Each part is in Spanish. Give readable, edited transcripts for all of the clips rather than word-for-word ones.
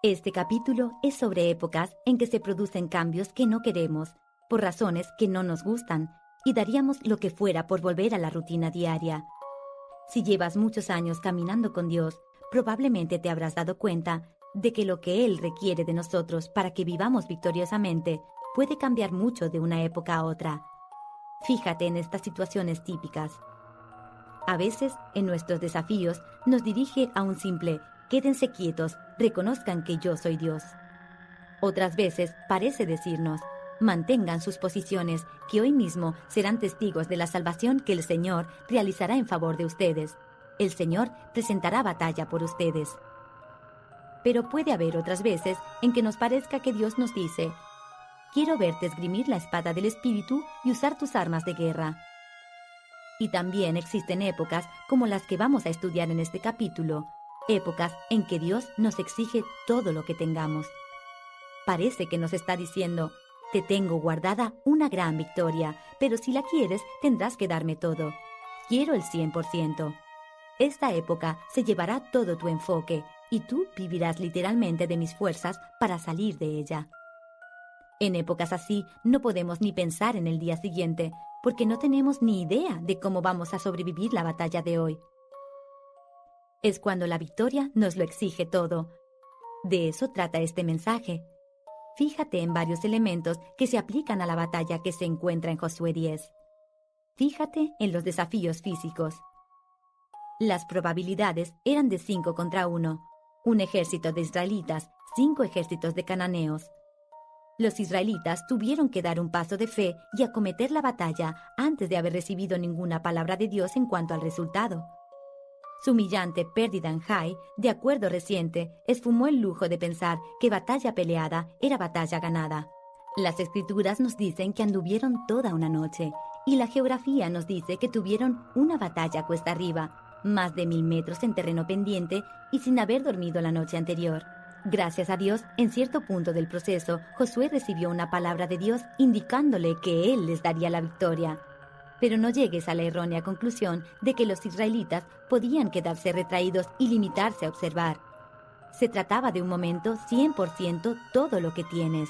Este capítulo es sobre épocas en que se producen cambios que no queremos, por razones que no nos gustan, y daríamos lo que fuera por volver a la rutina diaria. Si llevas muchos años caminando con Dios, probablemente te habrás dado cuenta de que lo que Él requiere de nosotros para que vivamos victoriosamente puede cambiar mucho de una época a otra. Fíjate en estas situaciones típicas. A veces, en nuestros desafíos, nos dirige a un simple «quédense quietos, reconozcan que yo soy Dios». Otras veces parece decirnos «mantengan sus posiciones, que hoy mismo serán testigos de la salvación que el Señor realizará en favor de ustedes. El Señor presentará batalla por ustedes». Pero puede haber otras veces en que nos parezca que Dios nos dice «quiero verte esgrimir la espada del Espíritu y usar tus armas de guerra». Y también existen épocas como las que vamos a estudiar en este capítulo, épocas en que Dios nos exige todo lo que tengamos. Parece que nos está diciendo, te tengo guardada una gran victoria, pero si la quieres tendrás que darme todo. Quiero el 100%. Esta época se llevará todo tu enfoque y tú vivirás literalmente de mis fuerzas para salir de ella. En épocas así no podemos ni pensar en el día siguiente, porque no tenemos ni idea de cómo vamos a sobrevivir la batalla de hoy. Es cuando la victoria nos lo exige todo. De eso trata este mensaje. Fíjate en varios elementos que se aplican a la batalla que se encuentra en Josué 10. Fíjate en los desafíos físicos. Las probabilidades eran de 5 contra 1. Un ejército de israelitas, 5 ejércitos de cananeos. Los israelitas tuvieron que dar un paso de fe y acometer la batalla antes de haber recibido ninguna palabra de Dios en cuanto al resultado. Su humillante pérdida en Jai, de acuerdo reciente, esfumó el lujo de pensar que batalla peleada era batalla ganada. Las escrituras nos dicen que anduvieron toda una noche, y la geografía nos dice que tuvieron una batalla cuesta arriba, más de 1000 metros en terreno pendiente y sin haber dormido la noche anterior. Gracias a Dios, en cierto punto del proceso, Josué recibió una palabra de Dios indicándole que Él les daría la victoria. Pero no llegues a la errónea conclusión de que los israelitas podían quedarse retraídos y limitarse a observar. Se trataba de un momento 100% todo lo que tienes.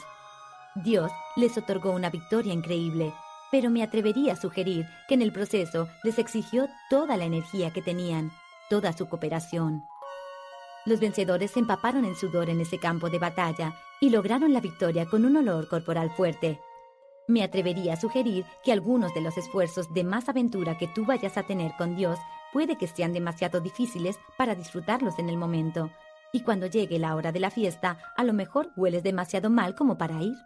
Dios les otorgó una victoria increíble, pero me atrevería a sugerir que en el proceso les exigió toda la energía que tenían, toda su cooperación. Los vencedores se empaparon en sudor en ese campo de batalla y lograron la victoria con un olor corporal fuerte. Me atrevería a sugerir que algunos de los esfuerzos de más aventura que tú vayas a tener con Dios puede que sean demasiado difíciles para disfrutarlos en el momento, y cuando llegue la hora de la fiesta, a lo mejor hueles demasiado mal como para ir.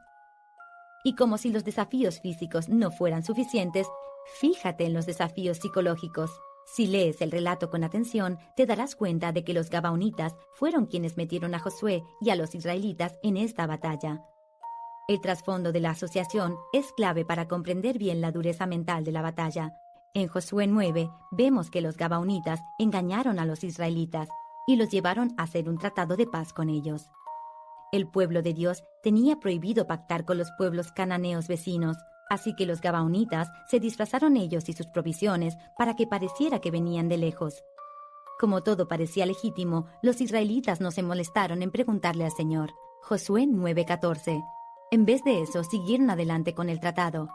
Y como si los desafíos físicos no fueran suficientes, fíjate en los desafíos psicológicos. Si lees el relato con atención, te darás cuenta de que los gabaonitas fueron quienes metieron a Josué y a los israelitas en esta batalla. El trasfondo de la asociación es clave para comprender bien la dureza mental de la batalla. En Josué 9 vemos que los gabaonitas engañaron a los israelitas y los llevaron a hacer un tratado de paz con ellos. El pueblo de Dios tenía prohibido pactar con los pueblos cananeos vecinos, así que los gabaonitas se disfrazaron ellos y sus provisiones para que pareciera que venían de lejos. Como todo parecía legítimo, los israelitas no se molestaron en preguntarle al Señor. Josué 9:14. En vez de eso, siguieron adelante con el tratado.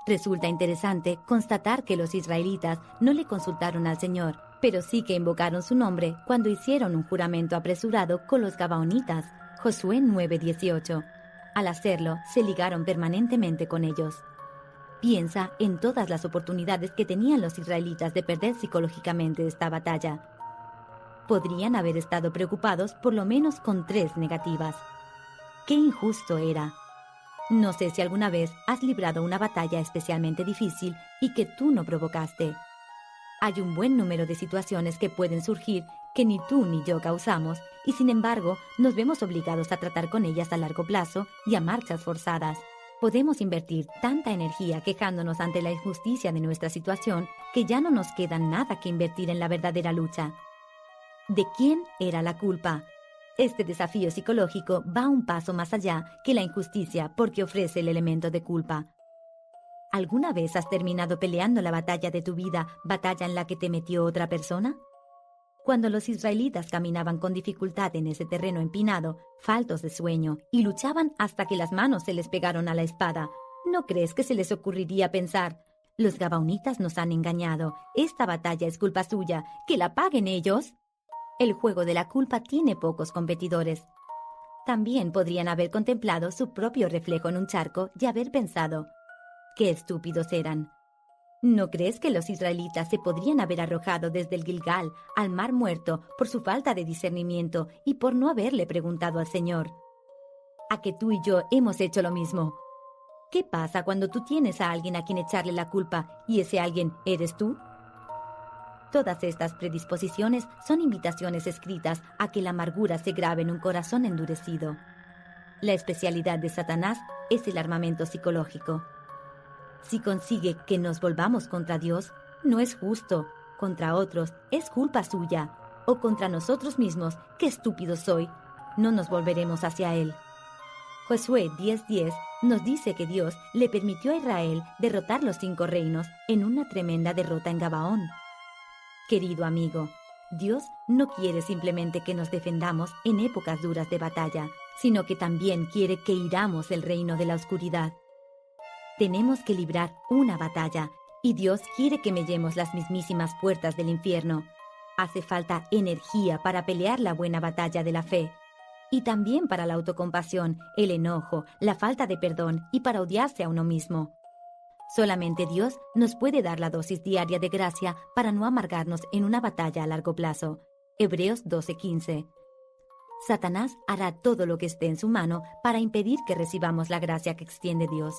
Resulta interesante constatar que los israelitas no le consultaron al Señor, pero sí que invocaron su nombre cuando hicieron un juramento apresurado con los gabaonitas. Josué 9:18. Al hacerlo, se ligaron permanentemente con ellos. Piensa en todas las oportunidades que tenían los israelitas de perder psicológicamente esta batalla. Podrían haber estado preocupados por lo menos con 3 negativas. ¡Qué injusto era! No sé si alguna vez has librado una batalla especialmente difícil y que tú no provocaste. Hay un buen número de situaciones que pueden surgir que ni tú ni yo causamos y sin embargo nos vemos obligados a tratar con ellas a largo plazo y a marchas forzadas. Podemos invertir tanta energía quejándonos ante la injusticia de nuestra situación que ya no nos queda nada que invertir en la verdadera lucha. ¿De quién era la culpa? Este desafío psicológico va un paso más allá que la injusticia porque ofrece el elemento de culpa. ¿Alguna vez has terminado peleando la batalla de tu vida, batalla en la que te metió otra persona? Cuando los israelitas caminaban con dificultad en ese terreno empinado, faltos de sueño, y luchaban hasta que las manos se les pegaron a la espada, ¿no crees que se les ocurriría pensar: los gabaonitas nos han engañado, esta batalla es culpa suya, que la paguen ellos? El juego de la culpa tiene pocos competidores. También podrían haber contemplado su propio reflejo en un charco y haber pensado: ¡qué estúpidos eran! ¿No crees que los israelitas se podrían haber arrojado desde el Gilgal al mar muerto por su falta de discernimiento y por no haberle preguntado al Señor? ¿A que tú y yo hemos hecho lo mismo? ¿Qué pasa cuando tú tienes a alguien a quien echarle la culpa y ese alguien eres tú? Todas estas predisposiciones son invitaciones escritas a que la amargura se grabe en un corazón endurecido. La especialidad de Satanás es el armamento psicológico. Si consigue que nos volvamos contra Dios, no es justo; contra otros, es culpa suya; o contra nosotros mismos, qué estúpido soy, no nos volveremos hacia Él. Josué 10:10 nos dice que Dios le permitió a Israel derrotar los 5 reinos en una tremenda derrota en Gabaón. Querido amigo, Dios no quiere simplemente que nos defendamos en épocas duras de batalla, sino que también quiere que hiramos el reino de la oscuridad. Tenemos que librar una batalla, y Dios quiere que mellemos las mismísimas puertas del infierno. Hace falta energía para pelear la buena batalla de la fe, y también para la autocompasión, el enojo, la falta de perdón y para odiarse a uno mismo. Solamente Dios nos puede dar la dosis diaria de gracia para no amargarnos en una batalla a largo plazo. Hebreos 12:15. Satanás hará todo lo que esté en su mano para impedir que recibamos la gracia que extiende Dios.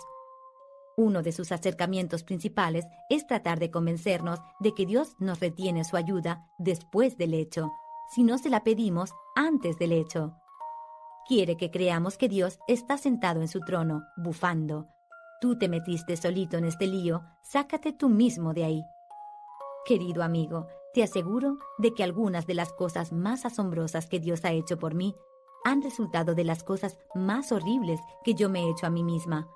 Uno de sus acercamientos principales es tratar de convencernos de que Dios nos retiene su ayuda después del hecho, si no se la pedimos antes del hecho. Quiere que creamos que Dios está sentado en su trono, bufando. Tú te metiste solito en este lío, sácate tú mismo de ahí. Querido amigo, te aseguro de que algunas de las cosas más asombrosas que Dios ha hecho por mí han resultado de las cosas más horribles que yo me he hecho a mí misma.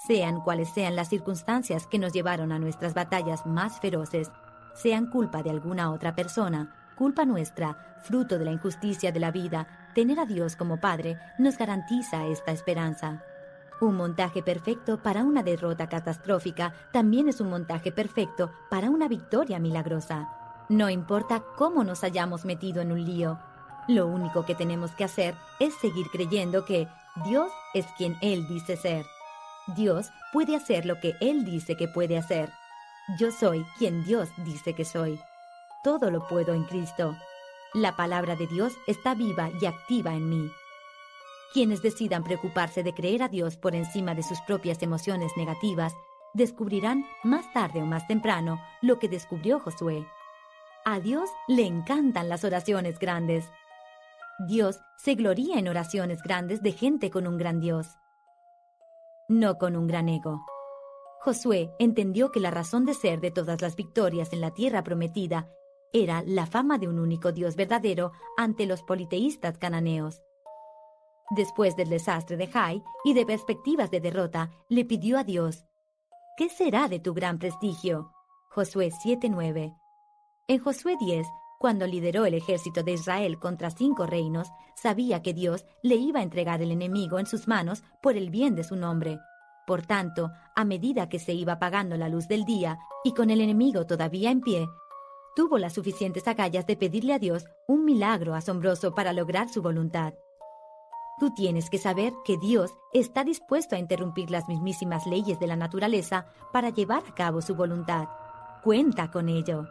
Sean cuales sean las circunstancias que nos llevaron a nuestras batallas más feroces, sean culpa de alguna otra persona, culpa nuestra, fruto de la injusticia de la vida, tener a Dios como Padre nos garantiza esta esperanza. Un montaje perfecto para una derrota catastrófica también es un montaje perfecto para una victoria milagrosa. No importa cómo nos hayamos metido en un lío, lo único que tenemos que hacer es seguir creyendo que Dios es quien Él dice ser. Dios puede hacer lo que Él dice que puede hacer. Yo soy quien Dios dice que soy. Todo lo puedo en Cristo. La palabra de Dios está viva y activa en mí. Quienes decidan preocuparse de creer a Dios por encima de sus propias emociones negativas, descubrirán más tarde o más temprano lo que descubrió Josué. A Dios le encantan las oraciones grandes. Dios se gloría en oraciones grandes de gente con un gran Dios, no con un gran ego. Josué entendió que la razón de ser de todas las victorias en la tierra prometida era la fama de un único Dios verdadero ante los politeístas cananeos. Después del desastre de Jai y de perspectivas de derrota, le pidió a Dios: ¿qué será de tu gran prestigio? Josué 7:9. En Josué 10, cuando lideró el ejército de Israel contra 5 reinos, sabía que Dios le iba a entregar el enemigo en sus manos por el bien de su nombre. Por tanto, a medida que se iba apagando la luz del día y con el enemigo todavía en pie, tuvo las suficientes agallas de pedirle a Dios un milagro asombroso para lograr su voluntad. Tú tienes que saber que Dios está dispuesto a interrumpir las mismísimas leyes de la naturaleza para llevar a cabo su voluntad. Cuenta con ello.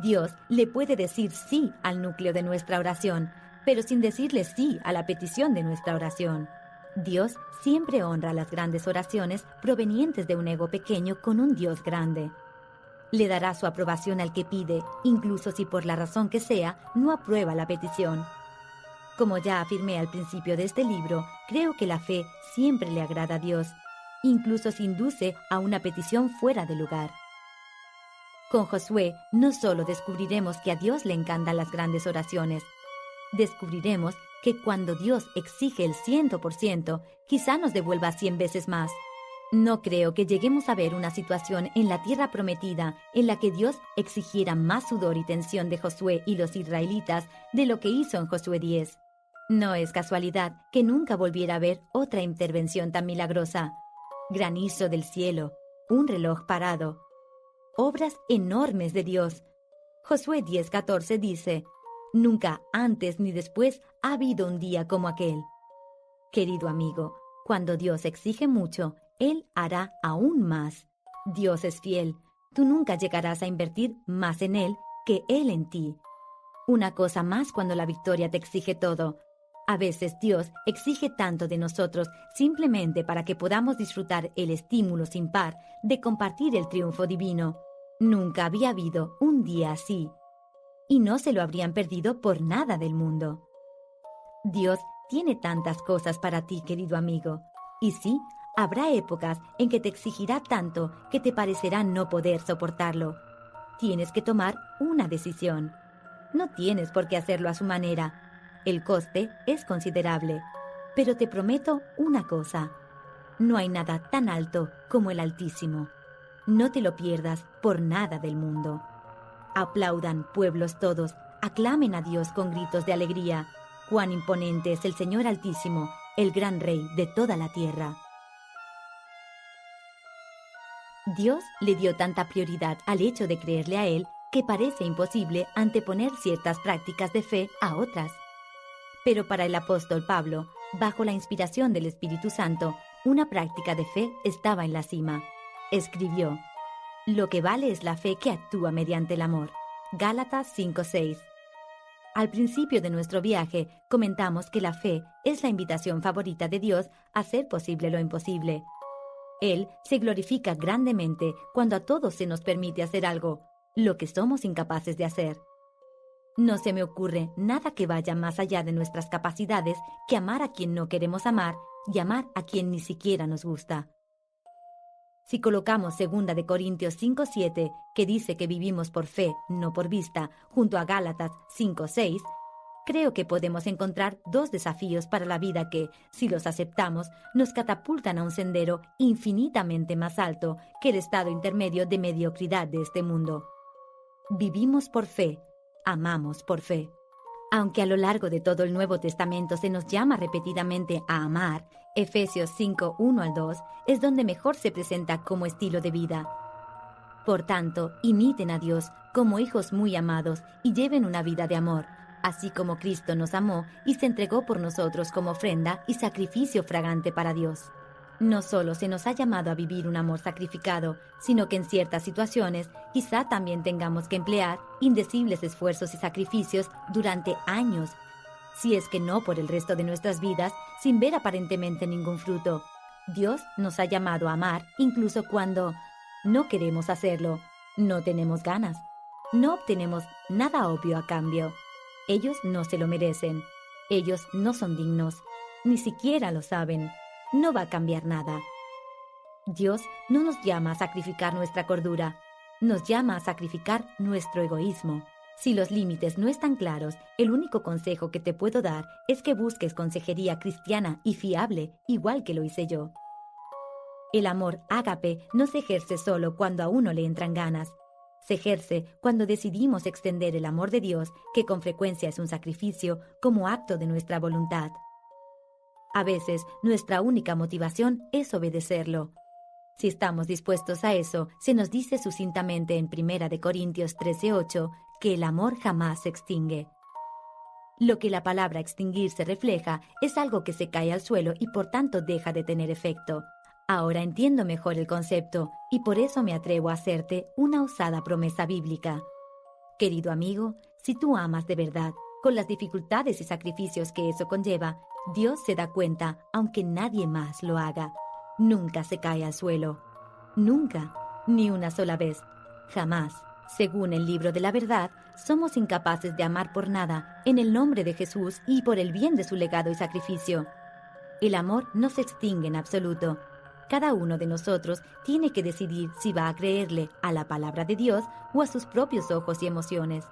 Dios le puede decir sí al núcleo de nuestra oración, pero sin decirle sí a la petición de nuestra oración. Dios siempre honra las grandes oraciones provenientes de un ego pequeño con un Dios grande. Le dará su aprobación al que pide, incluso si por la razón que sea no aprueba la petición. Como ya afirmé al principio de este libro, creo que la fe siempre le agrada a Dios, incluso si induce a una petición fuera de lugar. Con Josué no solo descubriremos que a Dios le encantan las grandes oraciones, descubriremos que cuando Dios exige el 100%, quizá nos devuelva 100 veces más. No creo que lleguemos a ver una situación en la tierra prometida en la que Dios exigiera más sudor y tensión de Josué y los israelitas de lo que hizo en Josué 10. No es casualidad que nunca volviera a haber otra intervención tan milagrosa. Granizo del cielo, un reloj parado, obras enormes de Dios. Josué 10:14 dice: nunca antes ni después ha habido un día como aquel. Querido amigo, cuando Dios exige mucho, Él hará aún más. Dios es fiel. Tú nunca llegarás a invertir más en Él que Él en ti. Una cosa más cuando la victoria te exige todo. A veces Dios exige tanto de nosotros simplemente para que podamos disfrutar el estímulo sin par de compartir el triunfo divino. Nunca había habido un día así. Y no se lo habrían perdido por nada del mundo. Dios tiene tantas cosas para ti, querido amigo. Y sí, habrá épocas en que te exigirá tanto que te parecerá no poder soportarlo. Tienes que tomar una decisión. No tienes por qué hacerlo a su manera. El coste es considerable. Pero te prometo una cosa. No hay nada tan alto como el Altísimo. No te lo pierdas por nada del mundo. Aplaudan, pueblos todos, aclamen a Dios con gritos de alegría. Cuán imponente es el Señor Altísimo, el gran Rey de toda la tierra. Dios le dio tanta prioridad al hecho de creerle a Él que parece imposible anteponer ciertas prácticas de fe a otras. Pero para el apóstol Pablo, bajo la inspiración del Espíritu Santo, una práctica de fe estaba en la cima. Escribió: lo que vale es la fe que actúa mediante el amor. Gálatas 5:6. Al principio de nuestro viaje, comentamos que la fe es la invitación favorita de Dios a hacer posible lo imposible. Él se glorifica grandemente cuando a todos se nos permite hacer algo, lo que somos incapaces de hacer. No se me ocurre nada que vaya más allá de nuestras capacidades que amar a quien no queremos amar y amar a quien ni siquiera nos gusta. Si colocamos 2 de Corintios 5:7, que dice que vivimos por fe, no por vista, junto a Gálatas 5:6, creo que podemos encontrar dos desafíos para la vida que, si los aceptamos, nos catapultan a un sendero infinitamente más alto que el estado intermedio de mediocridad de este mundo. Vivimos por fe, amamos por fe. Aunque a lo largo de todo el Nuevo Testamento se nos llama repetidamente a amar, Efesios 5:1-2 es donde mejor se presenta como estilo de vida. Por tanto, imiten a Dios como hijos muy amados y lleven una vida de amor, así como Cristo nos amó y se entregó por nosotros como ofrenda y sacrificio fragante para Dios. No solo se nos ha llamado a vivir un amor sacrificado, sino que en ciertas situaciones quizá también tengamos que emplear indecibles esfuerzos y sacrificios durante años, si es que no por el resto de nuestras vidas, sin ver aparentemente ningún fruto. Dios nos ha llamado a amar incluso cuando no queremos hacerlo, no tenemos ganas, no obtenemos nada obvio a cambio. Ellos no se lo merecen, ellos no son dignos, ni siquiera lo saben. No va a cambiar nada. Dios no nos llama a sacrificar nuestra cordura, nos llama a sacrificar nuestro egoísmo. Si los límites no están claros, el único consejo que te puedo dar es que busques consejería cristiana y fiable, igual que lo hice yo. El amor ágape no se ejerce solo cuando a uno le entran ganas. Se ejerce cuando decidimos extender el amor de Dios, que con frecuencia es un sacrificio, como acto de nuestra voluntad. A veces, nuestra única motivación es obedecerlo. Si estamos dispuestos a eso, se nos dice sucintamente en 1 de Corintios 13:8 que el amor jamás se extingue. Lo que la palabra extinguirse refleja es algo que se cae al suelo y por tanto deja de tener efecto. Ahora entiendo mejor el concepto y por eso me atrevo a hacerte una osada promesa bíblica. Querido amigo, si tú amas de verdad, con las dificultades y sacrificios que eso conlleva, Dios se da cuenta, aunque nadie más lo haga. Nunca se cae al suelo. Nunca, ni una sola vez. Jamás. Según el libro de la verdad, somos incapaces de amar por nada, en el nombre de Jesús y por el bien de su legado y sacrificio. El amor no se extingue en absoluto. Cada uno de nosotros tiene que decidir si va a creerle a la palabra de Dios o a sus propios ojos y emociones.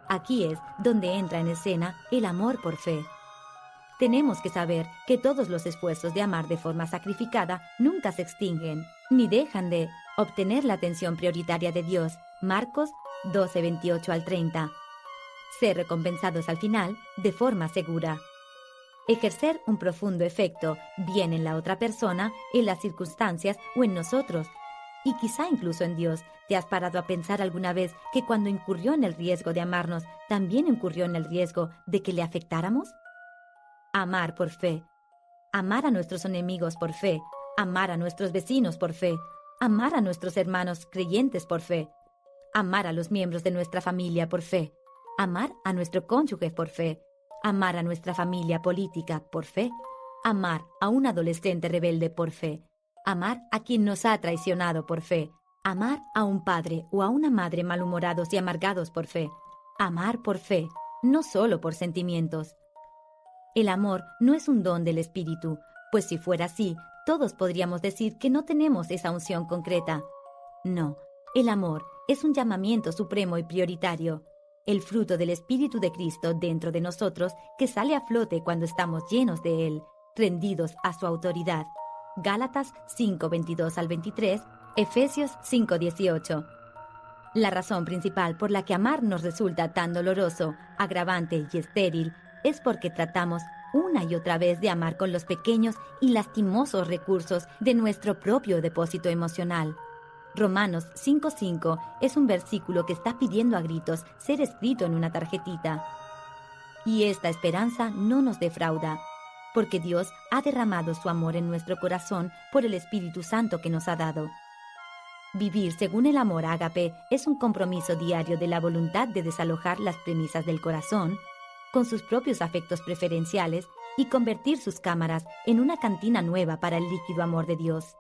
Aquí es donde entra en escena el amor por fe. Tenemos que saber que todos los esfuerzos de amar de forma sacrificada nunca se extinguen, ni dejan de obtener la atención prioritaria de Dios. Marcos 12, 28 al 30. Ser recompensados al final de forma segura. Ejercer un profundo efecto, bien en la otra persona, en las circunstancias o en nosotros. Y quizá incluso en Dios. ¿Te has parado a pensar alguna vez que cuando incurrió en el riesgo de amarnos, también incurrió en el riesgo de que le afectáramos? Amar por fe. Amar a nuestros enemigos por fe. Amar a nuestros vecinos por fe. Amar a nuestros hermanos creyentes por fe. Amar a los miembros de nuestra familia por fe. Amar a nuestro cónyuge por fe. Amar a nuestra familia política por fe. Amar a un adolescente rebelde por fe. Amar a quien nos ha traicionado por fe. Amar a un padre o a una madre malhumorados y amargados por fe. Amar por fe, no solo por sentimientos. El amor no es un don del Espíritu, pues si fuera así, todos podríamos decir que no tenemos esa unción concreta. No, el amor es un llamamiento supremo y prioritario, el fruto del Espíritu de Cristo dentro de nosotros que sale a flote cuando estamos llenos de Él, rendidos a su autoridad. Gálatas 5, 22 al 23, Efesios 5, 18. La razón principal por la que amar nos resulta tan doloroso, agravante y estéril es porque tratamos una y otra vez de amar con los pequeños y lastimosos recursos de nuestro propio depósito emocional. Romanos 5:5 es un versículo que está pidiendo a gritos ser escrito en una tarjetita. Y esta esperanza no nos defrauda, porque Dios ha derramado su amor en nuestro corazón por el Espíritu Santo que nos ha dado. Vivir según el amor ágape es un compromiso diario de la voluntad de desalojar las premisas del corazón, con sus propios afectos preferenciales y convertir sus cámaras en una cantina nueva para el líquido amor de Dios.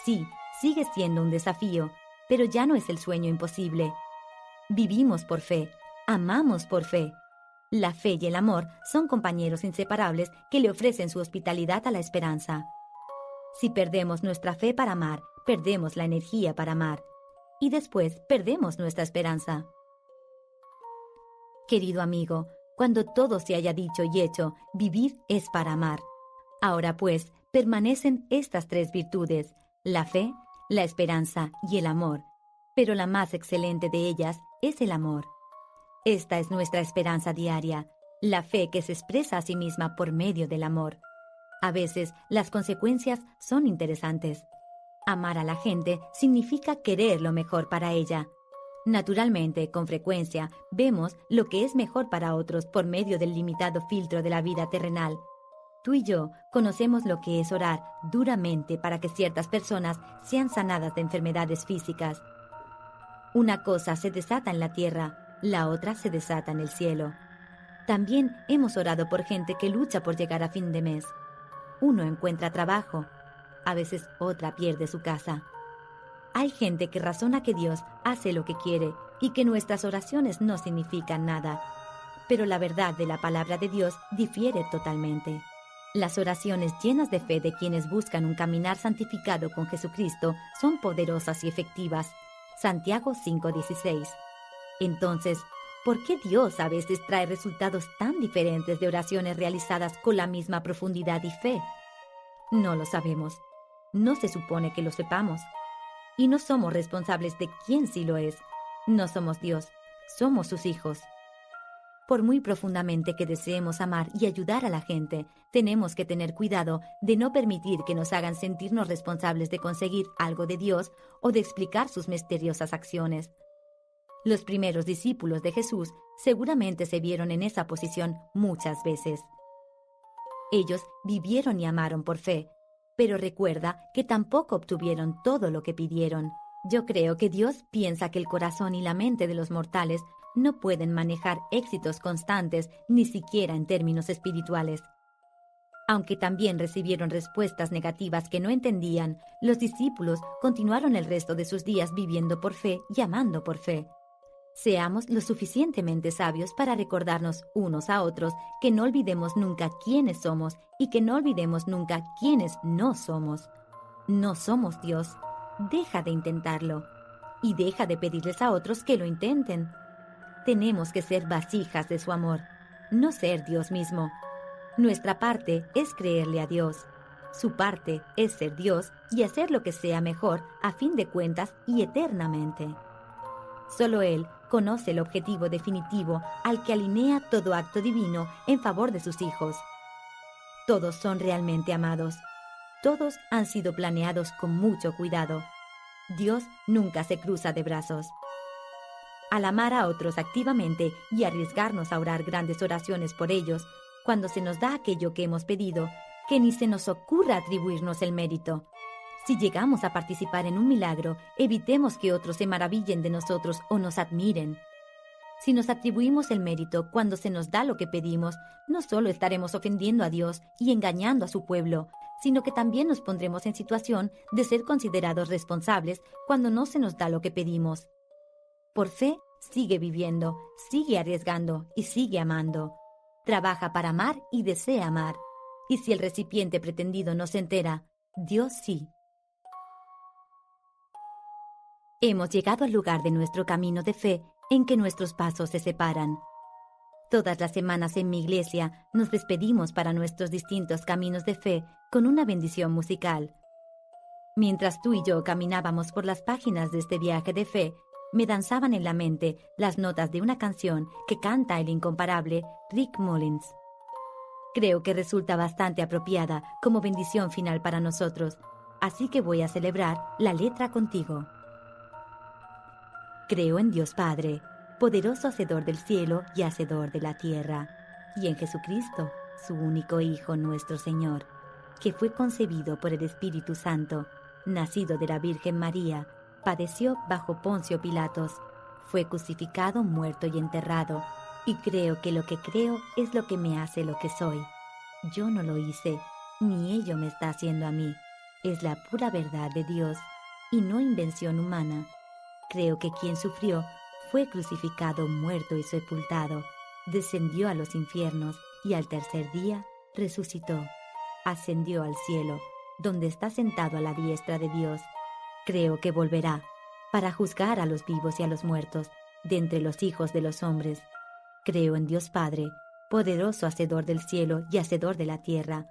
Sí, sigue siendo un desafío, pero ya no es el sueño imposible. Vivimos por fe, amamos por fe. La fe y el amor son compañeros inseparables que le ofrecen su hospitalidad a la esperanza. Si perdemos nuestra fe para amar, perdemos la energía para amar. Y después perdemos nuestra esperanza. Querido amigo, cuando todo se haya dicho y hecho, vivir es para amar. Ahora pues, permanecen estas tres virtudes, la fe, la esperanza y el amor. Pero la más excelente de ellas es el amor. Esta es nuestra esperanza diaria, la fe que se expresa a sí misma por medio del amor. A veces, las consecuencias son interesantes. Amar a la gente significa querer lo mejor para ella. Naturalmente, con frecuencia, vemos lo que es mejor para otros por medio del limitado filtro de la vida terrenal. Tú y yo conocemos lo que es orar duramente para que ciertas personas sean sanadas de enfermedades físicas. Una cosa se desata en la tierra, la otra se desata en el cielo. También hemos orado por gente que lucha por llegar a fin de mes. Uno encuentra trabajo, a veces otra pierde su casa. Hay gente que razona que Dios hace lo que quiere y que nuestras oraciones no significan nada. Pero la verdad de la palabra de Dios difiere totalmente. Las oraciones llenas de fe de quienes buscan un caminar santificado con Jesucristo son poderosas y efectivas. Santiago 5:16. Entonces, ¿por qué Dios a veces trae resultados tan diferentes de oraciones realizadas con la misma profundidad y fe? No lo sabemos. No se supone que lo sepamos. Y no somos responsables de quién sí lo es. No somos Dios, somos sus hijos. Por muy profundamente que deseemos amar y ayudar a la gente, tenemos que tener cuidado de no permitir que nos hagan sentirnos responsables de conseguir algo de Dios o de explicar sus misteriosas acciones. Los primeros discípulos de Jesús seguramente se vieron en esa posición muchas veces. Ellos vivieron y amaron por fe, pero recuerda que tampoco obtuvieron todo lo que pidieron. Yo creo que Dios piensa que el corazón y la mente de los mortales no pueden manejar éxitos constantes ni siquiera en términos espirituales. Aunque también recibieron respuestas negativas que no entendían, los discípulos continuaron el resto de sus días viviendo por fe y amando por fe. Seamos lo suficientemente sabios para recordarnos unos a otros que no olvidemos nunca quiénes somos y que no olvidemos nunca quiénes no somos. No somos Dios. Deja de intentarlo. Y deja de pedirles a otros que lo intenten. Tenemos que ser vasijas de su amor, no ser Dios mismo. Nuestra parte es creerle a Dios. Su parte es ser Dios y hacer lo que sea mejor a fin de cuentas y eternamente. Solo Él conoce el objetivo definitivo al que alinea todo acto divino en favor de sus hijos. Todos son realmente amados. Todos han sido planeados con mucho cuidado. Dios nunca se cruza de brazos. Al amar a otros activamente y arriesgarnos a orar grandes oraciones por ellos, cuando se nos da aquello que hemos pedido, que ni se nos ocurra atribuirnos el mérito. Si llegamos a participar en un milagro, evitemos que otros se maravillen de nosotros o nos admiren. Si nos atribuimos el mérito cuando se nos da lo que pedimos, no solo estaremos ofendiendo a Dios y engañando a su pueblo, sino que también nos pondremos en situación de ser considerados responsables cuando no se nos da lo que pedimos. Por fe, sigue viviendo, sigue arriesgando y sigue amando. Trabaja para amar y desea amar. Y si el recipiente pretendido no se entera, Dios sí. Hemos llegado al lugar de nuestro camino de fe en que nuestros pasos se separan. Todas las semanas en mi iglesia nos despedimos para nuestros distintos caminos de fe con una bendición musical. Mientras tú y yo caminábamos por las páginas de este viaje de fe, me danzaban en la mente las notas de una canción que canta el incomparable Rick Mullins. Creo que resulta bastante apropiada como bendición final para nosotros, así que voy a celebrar la letra contigo. Creo en Dios Padre, poderoso hacedor del cielo y hacedor de la tierra, y en Jesucristo, su único Hijo nuestro Señor, que fue concebido por el Espíritu Santo, nacido de la Virgen María, padeció bajo Poncio Pilatos, fue crucificado, muerto y enterrado, y creo que lo que creo es lo que me hace lo que soy. Yo no lo hice, ni ello me está haciendo a mí. Es la pura verdad de Dios, y no invención humana. Creo que quien sufrió fue crucificado, muerto y sepultado, descendió a los infiernos y al tercer día resucitó, ascendió al cielo, donde está sentado a la diestra de Dios. Creo que volverá para juzgar a los vivos y a los muertos de entre los hijos de los hombres. Creo en Dios Padre, poderoso hacedor del cielo y hacedor de la tierra,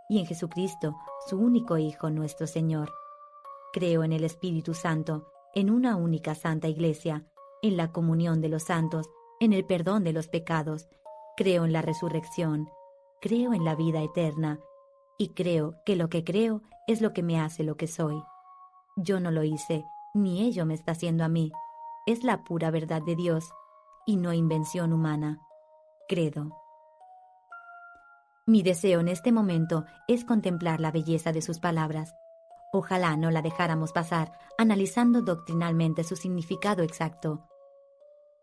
y en Jesucristo, su único Hijo nuestro Señor. Creo en el Espíritu Santo, en una única santa Iglesia, en la comunión de los santos, en el perdón de los pecados. Creo en la resurrección, creo en la vida eterna, y creo que lo que creo es lo que me hace lo que soy. Yo no lo hice, ni ello me está haciendo a mí. Es la pura verdad de Dios, y no invención humana. Credo. Mi deseo en este momento es contemplar la belleza de sus palabras. Ojalá no la dejáramos pasar, analizando doctrinalmente su significado exacto.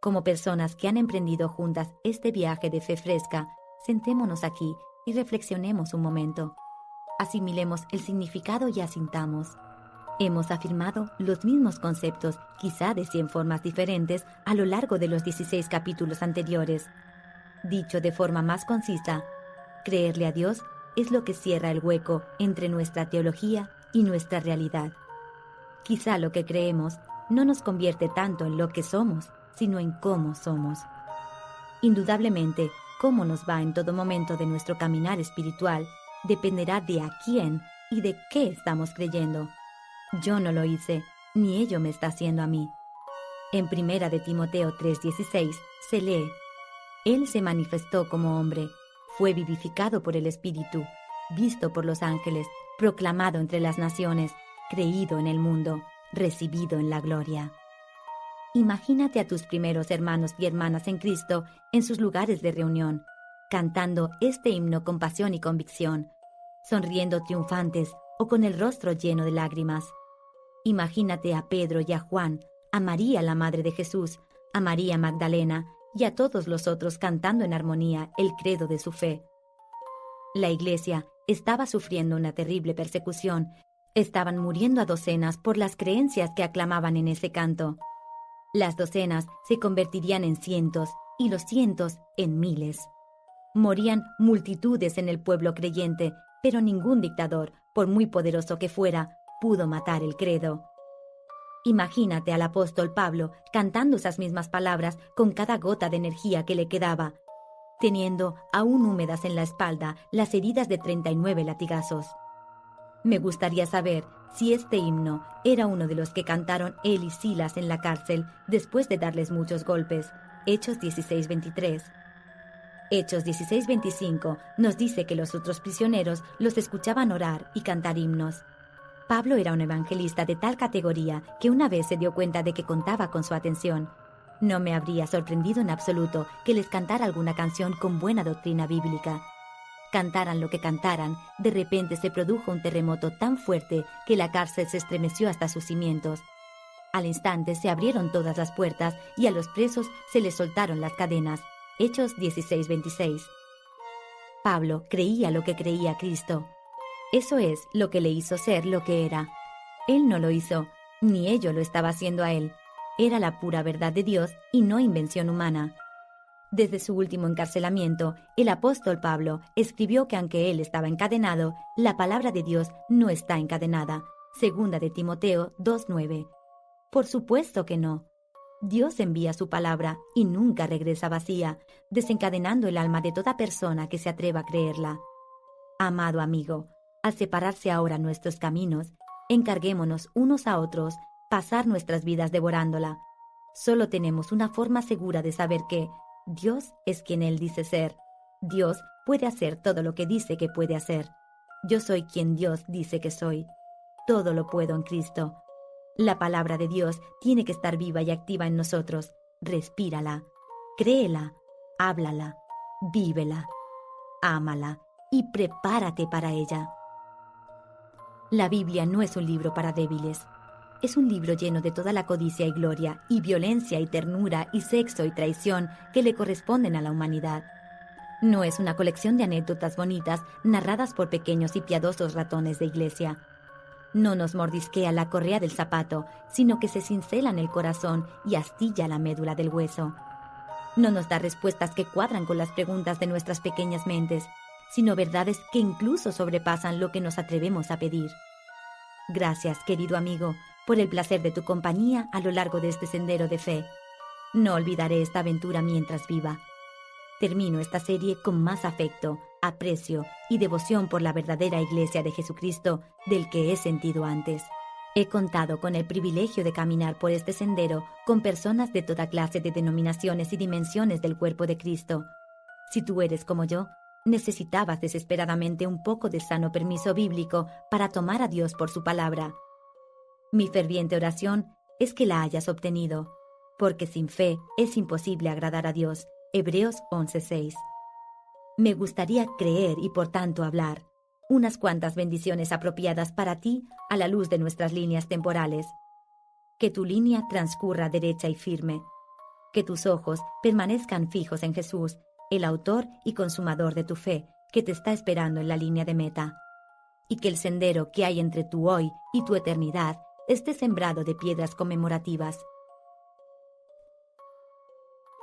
Como personas que han emprendido juntas este viaje de fe fresca, sentémonos aquí y reflexionemos un momento. Asimilemos el significado y asintamos. Hemos afirmado los mismos conceptos, quizá de 100 formas diferentes, a lo largo de los 16 capítulos anteriores. Dicho de forma más concisa, creerle a Dios es lo que cierra el hueco entre nuestra teología y nuestra realidad. Quizá lo que creemos no nos convierte tanto en lo que somos, sino en cómo somos. Indudablemente, cómo nos va en todo momento de nuestro caminar espiritual dependerá de a quién y de qué estamos creyendo. Yo no lo hice, ni ello me está haciendo a mí. En 1 de Timoteo 3:16 se lee: Él se manifestó como hombre, fue vivificado por el Espíritu, visto por los ángeles, proclamado entre las naciones, creído en el mundo, recibido en la gloria. Imagínate a tus primeros hermanos y hermanas en Cristo en sus lugares de reunión, cantando este himno con pasión y convicción, sonriendo triunfantes o con el rostro lleno de lágrimas. Imagínate a Pedro y a Juan, a María la Madre de Jesús, a María Magdalena y a todos los otros cantando en armonía el credo de su fe. La Iglesia estaba sufriendo una terrible persecución. Estaban muriendo a docenas por las creencias que aclamaban en ese canto. Las docenas se convertirían en cientos y los cientos en miles. Morían multitudes en el pueblo creyente, pero ningún dictador, por muy poderoso que fuera, pudo matar el credo. Imagínate al apóstol Pablo cantando esas mismas palabras con cada gota de energía que le quedaba. teniendo aún húmedas en la espalda las heridas de 39 latigazos. Me gustaría saber si este himno era uno de los que cantaron él y Silas en la cárcel después de darles muchos golpes. Hechos 16:23. Hechos 16:25 nos dice que los otros prisioneros los escuchaban orar y cantar himnos. Pablo era un evangelista de tal categoría que una vez se dio cuenta de que contaba con su atención. No me habría sorprendido en absoluto que les cantara alguna canción con buena doctrina bíblica. Cantaran lo que cantaran, de repente se produjo un terremoto tan fuerte que la cárcel se estremeció hasta sus cimientos. Al instante se abrieron todas las puertas y a los presos se les soltaron las cadenas. Hechos 16:26. Pablo creía lo que creía Cristo. Eso es lo que le hizo ser lo que era. Él no lo hizo, ni ello lo estaba haciendo a él. Era la pura verdad de Dios y no invención humana. Desde su último encarcelamiento, el apóstol Pablo escribió que aunque él estaba encadenado, la palabra de Dios no está encadenada. Segunda de Timoteo 2:9. Por supuesto que no. Dios envía su palabra y nunca regresa vacía, desencadenando el alma de toda persona que se atreva a creerla. Amado amigo, al separarse ahora nuestros caminos, encarguémonos unos a otros pasar nuestras vidas devorándola. Solo tenemos una forma segura de saber que Dios es quien Él dice ser. Dios puede hacer todo lo que dice que puede hacer. Yo soy quien Dios dice que soy. Todo lo puedo en Cristo. La palabra de Dios tiene que estar viva y activa en nosotros. Respírala, créela, háblala, vívela, ámala y prepárate para ella. La Biblia no es un libro para débiles. Es un libro lleno de toda la codicia y gloria, y violencia y ternura y sexo y traición que le corresponden a la humanidad. No es una colección de anécdotas bonitas narradas por pequeños y piadosos ratones de iglesia. No nos mordisquea la correa del zapato, sino que se cincela en el corazón y astilla la médula del hueso. No nos da respuestas que cuadran con las preguntas de nuestras pequeñas mentes, sino verdades que incluso sobrepasan lo que nos atrevemos a pedir. Gracias, querido amigo, por el placer de tu compañía a lo largo de este sendero de fe. No olvidaré esta aventura mientras viva. Termino esta serie con más afecto, aprecio y devoción por la verdadera Iglesia de Jesucristo del que he sentido antes. He contado con el privilegio de caminar por este sendero con personas de toda clase de denominaciones y dimensiones del cuerpo de Cristo. Si tú eres como yo, necesitabas desesperadamente un poco de sano permiso bíblico para tomar a Dios por su palabra. Mi ferviente oración es que la hayas obtenido, porque sin fe es imposible agradar a Dios. Hebreos 11:6. Me gustaría creer y por tanto hablar. Unas cuantas bendiciones apropiadas para ti a la luz de nuestras líneas temporales. Que tu línea transcurra derecha y firme. Que tus ojos permanezcan fijos en Jesús, el autor y consumador de tu fe, que te está esperando en la línea de meta. Y que el sendero que hay entre tu hoy y tu eternidad esté sembrado de piedras conmemorativas.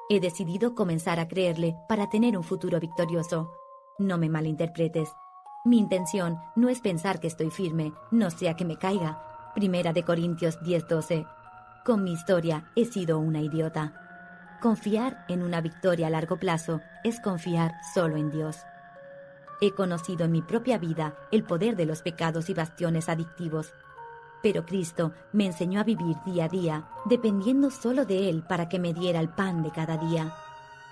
He decidido comenzar a creerle para tener un futuro victorioso. No me malinterpretes. Mi intención no es pensar que estoy firme, no sea que me caiga. Primera de Corintios 10:12. Con mi historia he sido una idiota. Confiar en una victoria a largo plazo es confiar solo en Dios. He conocido en mi propia vida el poder de los pecados y bastiones adictivos. Pero Cristo me enseñó a vivir día a día, dependiendo solo de Él para que me diera el pan de cada día.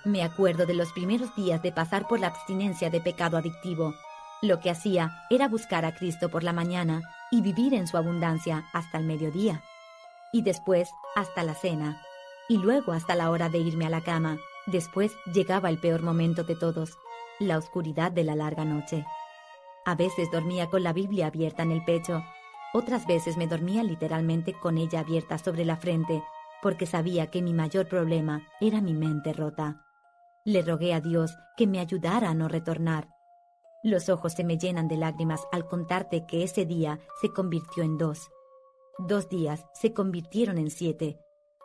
Me acuerdo de los primeros días de pasar por la abstinencia de pecado adictivo. Lo que hacía era buscar a Cristo por la mañana y vivir en su abundancia hasta el mediodía. Y después hasta la cena. Y luego hasta la hora de irme a la cama. Después llegaba el peor momento de todos, la oscuridad de la larga noche. A veces dormía con la Biblia abierta en el pecho. Otras veces me dormía literalmente con ella abierta sobre la frente, porque sabía que mi mayor problema era mi mente rota. Le rogué a Dios que me ayudara a no retornar. Los ojos se me llenan de lágrimas al contarte que ese día se convirtió en 2. 2 días se convirtieron en 7.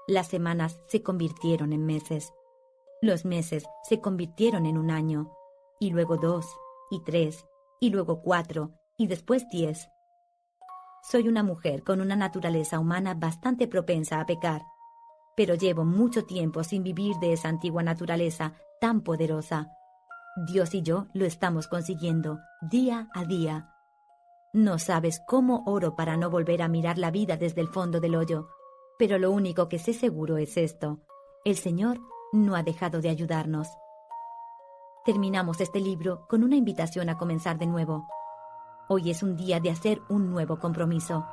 Las semanas se convirtieron en meses. Los meses se convirtieron en 1 año. Y luego 2, y 3, y luego 4, y después 10. Soy una mujer con una naturaleza humana bastante propensa a pecar, pero llevo mucho tiempo sin vivir de esa antigua naturaleza tan poderosa. Dios y yo lo estamos consiguiendo, día a día. No sabes cómo oro para no volver a mirar la vida desde el fondo del hoyo, pero lo único que sé seguro es esto: el Señor no ha dejado de ayudarnos. Terminamos este libro con una invitación a comenzar de nuevo. Hoy es un día de hacer un nuevo compromiso.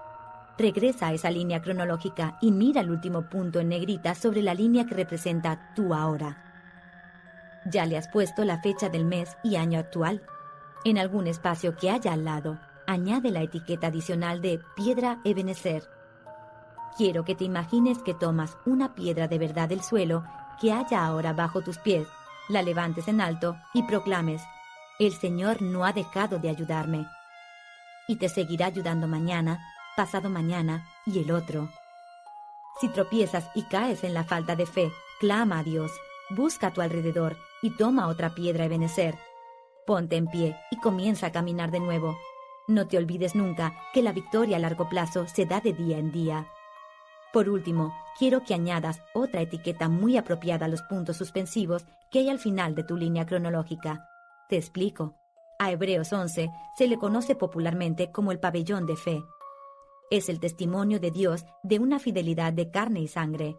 Regresa a esa línea cronológica y mira el último punto en negrita sobre la línea que representa tu ahora. Ya le has puesto la fecha del mes y año actual. En algún espacio que haya al lado, añade la etiqueta adicional de Piedra Ebenezer. Quiero que te imagines que tomas una piedra de verdad del suelo que haya ahora bajo tus pies, la levantes en alto y proclames: el Señor no ha dejado de ayudarme. Y te seguirá ayudando mañana, pasado mañana y el otro. Si tropiezas y caes en la falta de fe, clama a Dios, busca a tu alrededor y toma otra piedra Ebenezer. Ponte en pie y comienza a caminar de nuevo. No te olvides nunca que la victoria a largo plazo se da de día en día. Por último, quiero que añadas otra etiqueta muy apropiada a los puntos suspensivos que hay al final de tu línea cronológica. Te explico. A Hebreos 11 se le conoce popularmente como el pabellón de fe. Es el testimonio de Dios de una fidelidad de carne y sangre.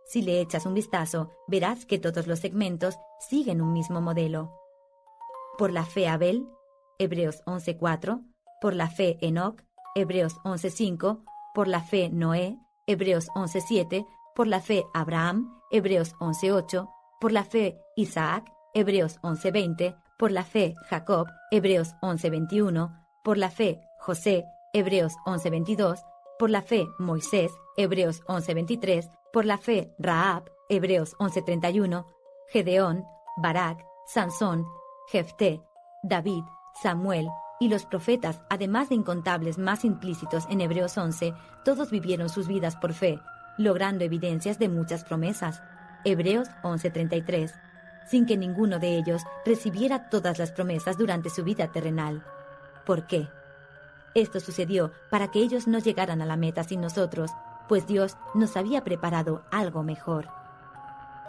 Si le echas un vistazo, verás que todos los segmentos siguen un mismo modelo. Por la fe Abel, Hebreos 11:4, por la fe Enoc, Hebreos 11:5, por la fe Noé, Hebreos 11:7, por la fe Abraham, Hebreos 11:8, por la fe Isaac, Hebreos 11:20, por la fe Jacob, Hebreos 11:21, por la fe José, Hebreos 11:22, por la fe Moisés, Hebreos 11:23, por la fe Rahab, Hebreos 11:31, Gedeón, Barak, Sansón, Jefté, David, Samuel y los profetas, además de incontables más implícitos en Hebreos 11, todos vivieron sus vidas por fe, logrando evidencias de muchas promesas. Hebreos 11:33, sin que ninguno de ellos recibiera todas las promesas durante su vida terrenal. ¿Por qué? Esto sucedió para que ellos no llegaran a la meta sin nosotros, pues Dios nos había preparado algo mejor.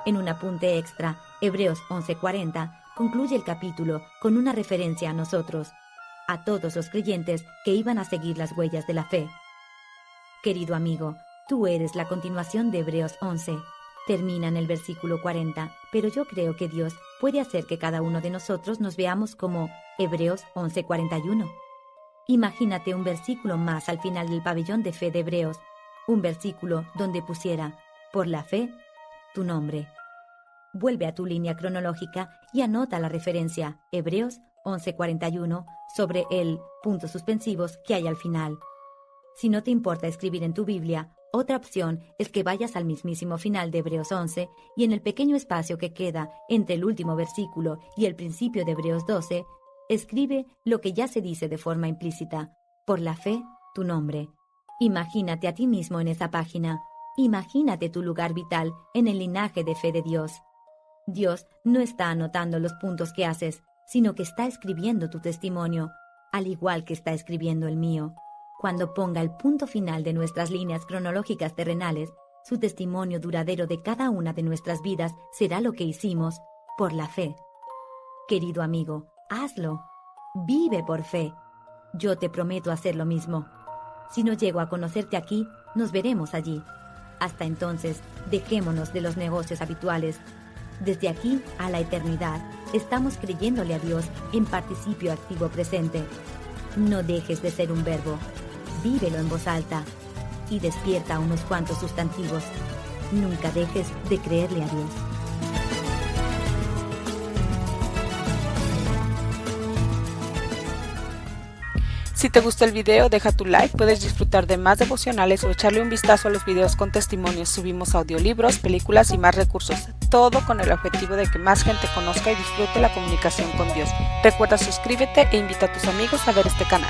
En un apunte extra, Hebreos 11:40 concluye el capítulo con una referencia a nosotros, a todos los creyentes que iban a seguir las huellas de la fe. Querido amigo, tú eres la continuación de Hebreos 11. Termina en el versículo 40, pero yo creo que Dios puede hacer que cada uno de nosotros nos veamos como Hebreos 11:41. Imagínate un versículo más al final del pabellón de fe de Hebreos, un versículo donde pusiera, por la fe, tu nombre. Vuelve a tu línea cronológica y anota la referencia, Hebreos 11:41, sobre el puntos suspensivos que hay al final. Si no te importa escribir en tu Biblia, otra opción es que vayas al mismísimo final de Hebreos 11 y en el pequeño espacio que queda entre el último versículo y el principio de Hebreos 12, escribe lo que ya se dice de forma implícita, por la fe, tu nombre. Imagínate a ti mismo en esa página. Imagínate tu lugar vital en el linaje de fe de Dios. Dios no está anotando los puntos que haces, sino que está escribiendo tu testimonio, al igual que está escribiendo el mío. Cuando ponga el punto final de nuestras líneas cronológicas terrenales, su testimonio duradero de cada una de nuestras vidas será lo que hicimos por la fe. Querido amigo, hazlo. Vive por fe. Yo te prometo hacer lo mismo. Si no llego a conocerte aquí, nos veremos allí. Hasta entonces, dejémonos de los negocios habituales. Desde aquí a la eternidad, estamos creyéndole a Dios en participio activo presente. No dejes de ser un verbo. Vívelo en voz alta y despierta unos cuantos sustantivos. Nunca dejes de creerle a Dios. Si te gustó el video, deja tu like, puedes disfrutar de más devocionales o echarle un vistazo a los videos con testimonios. Subimos audiolibros, películas y más recursos, todo con el objetivo de que más gente conozca y disfrute la comunicación con Dios. Recuerda suscríbete e invita a tus amigos a ver este canal.